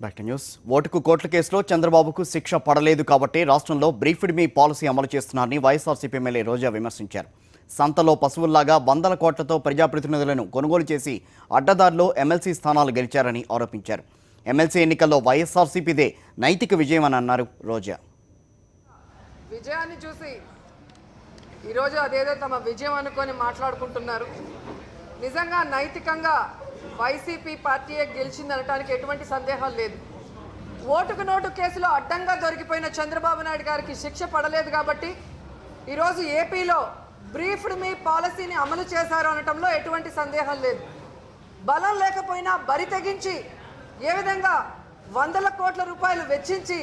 Back to news. ఓటుకు కోట్ల కేసులో చంద్రబాబుకు శిక్ష పడలేదు కాబట్టి రాష్ట్రంలో బ్రీఫ్డ్ మీ పాలసీ అమలు చేస్తున్నారని వైఎస్ఆర్సీపీ ఎమ్మెల్యే రోజా విమర్శించారు. సంతలో పశువుల్లాగా వందల కోట్లతో ప్రజాప్రతినిధులను కొనుగోలు చేసి అడ్డదారిలో ఎమ్మెల్సీ స్థానాలు గెలిచారని ఆరోపించారు. ఎమ్మెల్సీ ఎన్నికల్లో వైఎస్ఆర్సీపీదే నైతిక విజయం అని అన్నారు రోజా. విజయాన్ని చూసి ఈరోజు అదేదో తమ విజయం అనుకొని మాట్లాడుకుంటున్నారు. నిజంగా నైతికంగా వైసీపీ పార్టీయే గెలిచిందనడానికి ఎటువంటి సందేహం లేదు. ఓటుకు నోటు కేసులో అడ్డంగా దొరికిపోయిన చంద్రబాబు నాయుడు గారికి శిక్ష పడలేదు కాబట్టి ఈరోజు ఏపీలో బ్రీఫ్డ్ మీ పాలసీని అమలు చేశారు అనటంలో ఎటువంటి సందేహం లేదు. బలం లేకపోయినా బరి తెగించి ఏ విధంగా వందల కోట్ల రూపాయలు వెచ్చించి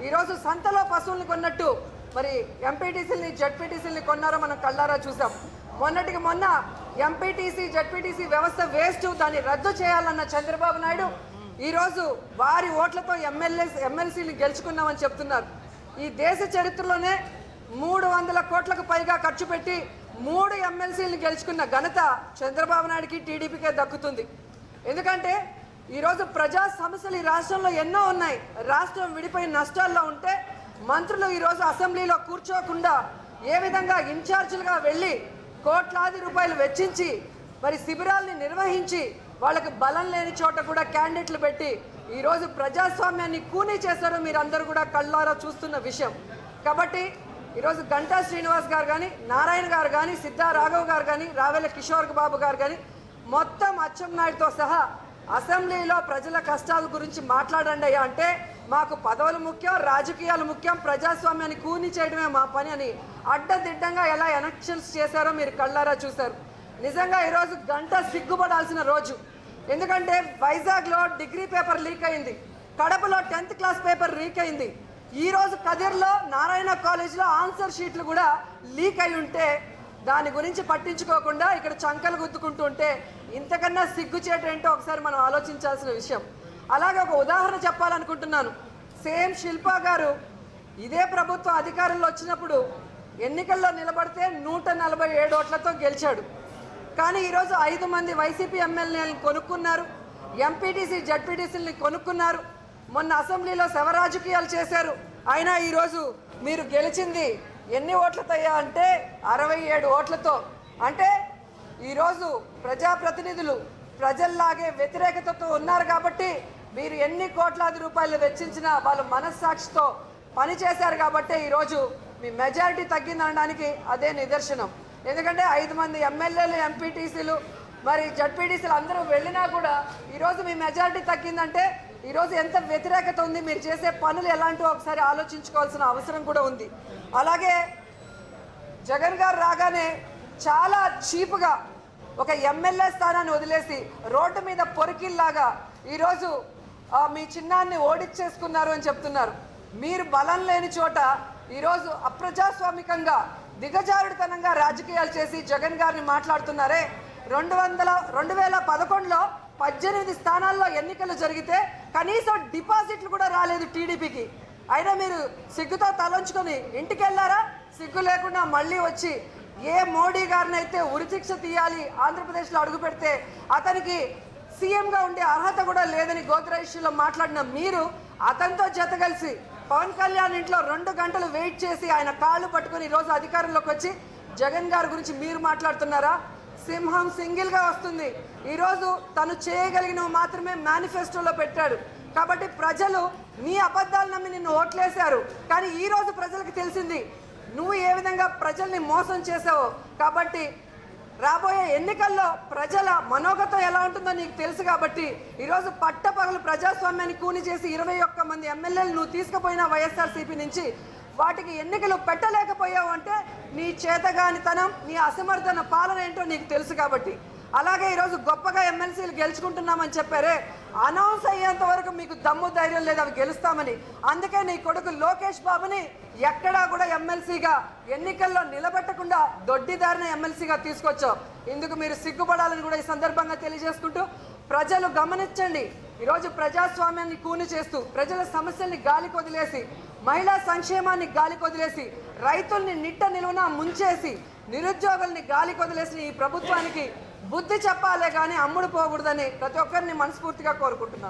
ఈరోజు సంతలో పశువుల్ని కొన్నట్టు మరి ఎంపీటీసీలని జడ్పీటీసీలని కొన్నారో మనం కళ్ళారా చూసాం. మొన్నటికి మొన్న ఎంపీటీసీ జడ్పీటీసీ వ్యవస్థ వేస్ట్, దాన్ని రద్దు చేయాలన్న చంద్రబాబు నాయుడు ఈరోజు వారి ఓట్లతో ఎమ్మెల్సీని గెలుచుకున్నామని చెప్తున్నారు. ఈ దేశ చరిత్రలోనే 300 కోట్లకు పైగా ఖర్చు పెట్టి 3 ఎమ్మెల్సీలను గెలుచుకున్న ఘనత చంద్రబాబు నాయుడికి టీడీపీకే దక్కుతుంది. ఎందుకంటే ఈరోజు ప్రజా సమస్యలు ఈ రాష్ట్రంలో ఎన్నో ఉన్నాయి. రాష్ట్రం విడిపోయిన నష్టాల్లో ఉంటే మంత్రులు ఈరోజు అసెంబ్లీలో కూర్చోకుండా ఏ విధంగా ఇన్ఛార్జీలుగా వెళ్ళి కోట్లాది రూపాయలు వెచ్చించి మరి శిబిరాల్ని నిర్వహించి వాళ్ళకి బలం లేని చోట కూడా క్యాండిడేట్లు పెట్టి ఈరోజు ప్రజాస్వామ్యాన్ని కూనీ చేశారో మీరందరూ కూడా కళ్ళారా చూస్తున్న విషయం. కాబట్టి ఈరోజు గంటా శ్రీనివాస్ గారు కానీ, నారాయణ గారు కానీ, సిద్ధా రాఘవ్ గారు కానీ, రావెల కిషోర్ బాబు గారు కానీ మొత్తం అచ్చెన్నాయుడుతో సహా అసెంబ్లీలో ప్రజల కష్టాల గురించి మాట్లాడండి అయ్యా అంటే మాకు పదవులు ముఖ్యం, రాజకీయాలు ముఖ్యం, ప్రజాస్వామ్యాన్ని కూని చేయడమే మా పని అని అడ్డదిడ్డంగా ఎలా ఎలక్షన్స్ చేశారో మీరు కళ్ళారా చూశారు. నిజంగా ఈరోజు గంట సిగ్గుపడాల్సిన రోజు. ఎందుకంటే వైజాగ్లో డిగ్రీ పేపర్ లీక్ అయింది, కడపలో 10th క్లాస్ పేపర్ లీక్ అయింది, ఈరోజు కదిర్లో నారాయణ కాలేజ్లో ఆన్సర్ షీట్లు కూడా లీక్ అయి ఉంటే దాని గురించి పట్టించుకోకుండా ఇక్కడ చంకలు గుద్దుకుంటూ ఉంటే ఇంతకన్నా సిగ్గుచేటేంటో ఒకసారి మనం ఆలోచించాల్సిన విషయం. అలాగే ఒక ఉదాహరణ చెప్పాలనుకుంటున్నాను. సేమ్ శిల్పా గారు ఇదే ప్రభుత్వం అధికారంలో వచ్చినప్పుడు ఎన్నికల్లో నిలబడితే 147 ఓట్లతో గెలిచాడు. కానీ ఈరోజు 5 మంది వైసీపీ ఎమ్మెల్యేలను కొనుక్కున్నారు, ఎంపీటీసీ జడ్పీటీసీని కొనుక్కున్నారు, మొన్న అసెంబ్లీలో శవరాజకీయాలు చేశారు. అయినా ఈరోజు మీరు గెలిచింది ఎన్ని ఓట్లతయ్యా అంటే 67 ఓట్లతో. అంటే ఈరోజు ప్రజాప్రతినిధులు ప్రజల్లాగే వ్యతిరేకతతో ఉన్నారు కాబట్టి మీరు ఎన్ని కోట్లాది రూపాయలు వెచ్చించినా వాళ్ళు మనస్సాక్షితో పనిచేశారు కాబట్టి ఈరోజు మీ మెజారిటీ తగ్గిందనడానికి అదే నిదర్శనం. ఎందుకంటే 5 మంది ఎమ్మెల్యేలు, ఎంపీటీసీలు మరి జడ్పీటీసీలు అందరూ వెళ్ళినా కూడా ఈరోజు మీ మెజారిటీ తగ్గిందంటే ఈరోజు ఎంత వ్యతిరేకత ఉంది, మీరు చేసే పనులు ఎలాంటివో ఒకసారి ఆలోచించుకోవాల్సిన అవసరం కూడా ఉంది. అలాగే జగన్ గారు రాగానే చాలా చీప్గా ఒక ఎమ్మెల్యే స్థానాన్ని వదిలేసి రోడ్డు మీద పొరికిల్లాగా ఈరోజు మీ చిన్నాన్ని ఓడిచ్చేసుకున్నారు అని చెప్తున్నారు. మీరు బలం లేని చోట ఈరోజు అప్రజాస్వామికంగా దిగజారుడుతనంగా రాజకీయాలు చేసి జగన్ గారిని మాట్లాడుతున్నారే. 2011లో 18 స్థానాల్లో ఎన్నికలు జరిగితే కనీసం డిపాజిట్లు కూడా రాలేదు టీడీపీకి. అయినా మీరు సిగ్గుతో తలంచుకొని ఇంటికి వెళ్ళారా? సిగ్గు లేకుండా మళ్ళీ వచ్చి ఏ మోడీ గారిని అయితే ఉరిశిక్ష తీయాలి ఆంధ్రప్రదేశ్లో అడుగు పెడితే అతనికి సీఎంగా ఉండే అర్హత కూడా లేదని గోద్రా ఇష్యూలో మాట్లాడిన మీరు అతనితో జత కలిసి పవన్ కళ్యాణ్ ఇంట్లో 2 గంటలు వెయిట్ చేసి ఆయన కాళ్ళు పట్టుకొని ఈరోజు అధికారంలోకి వచ్చి జగన్ గారి గురించి మీరు మాట్లాడుతున్నారా? సింహం సింగిల్గా వస్తుంది. ఈరోజు తను చేయగలిగినవి మాత్రమే మేనిఫెస్టోలో పెట్టాడు. కాబట్టి ప్రజలు నీ అబద్ధాలు నమ్మి నిన్ను ఓట్లేశారు. కానీ ఈరోజు ప్రజలకు తెలిసింది నువ్వు ఏ విధంగా ప్రజల్ని మోసం చేసావో. కాబట్టి రాబోయే ఎన్నికల్లో ప్రజల మనోగతం ఎలా ఉంటుందో నీకు తెలుసు. కాబట్టి ఈరోజు పట్టపగలు ప్రజాస్వామ్యాన్ని కూని చేసి 21 మంది ఎమ్మెల్యేలు నువ్వు తీసుకుపోయిన వైఎస్ఆర్సీపీ నుంచి వాటికి ఎన్నికలు పెట్టలేకపోయావు అంటే నీ చేతగానితనం, నీ అసమర్థన పాలన ఏంటో నీకు తెలుసు. కాబట్టి అలాగే ఈరోజు గొప్పగా ఎమ్మెల్సీలు గెలుచుకుంటున్నామని చెప్పారే, అనౌన్స్ అయ్యేంత వరకు మీకు దమ్ము ధైర్యం లేదు అవి గెలుస్తామని. అందుకే నీ కొడుకు లోకేష్ బాబుని ఎక్కడా కూడా ఎమ్మెల్సీగా ఎన్నికల్లో నిలబెట్టకుండా దొడ్డిదారిన ఎమ్మెల్సీగా తీసుకొచ్చావు. ఇందుకు మీరు సిగ్గుపడాలని కూడా ఈ సందర్భంగా తెలియజేసుకుంటూ ప్రజలు గమనించండి. ఈరోజు ప్రజాస్వామ్యాన్ని కూని చేస్తూ ప్రజల సమస్యల్ని గాలికి వదిలేసి, మహిళా సంక్షేమాన్ని గాలికి వదిలేసి, రైతుల్ని నిట్ట నిలువున ముంచేసి, నిరుద్యోగుల్ని గాలికి వదిలేసిన ఈ ప్రభుత్వానికి బుద్ధి చెప్పాలే కానీ అమ్ముడు పోకూడదని ప్రతి ఒక్కరిని మనస్ఫూర్తిగా కోరుకుంటున్నాను.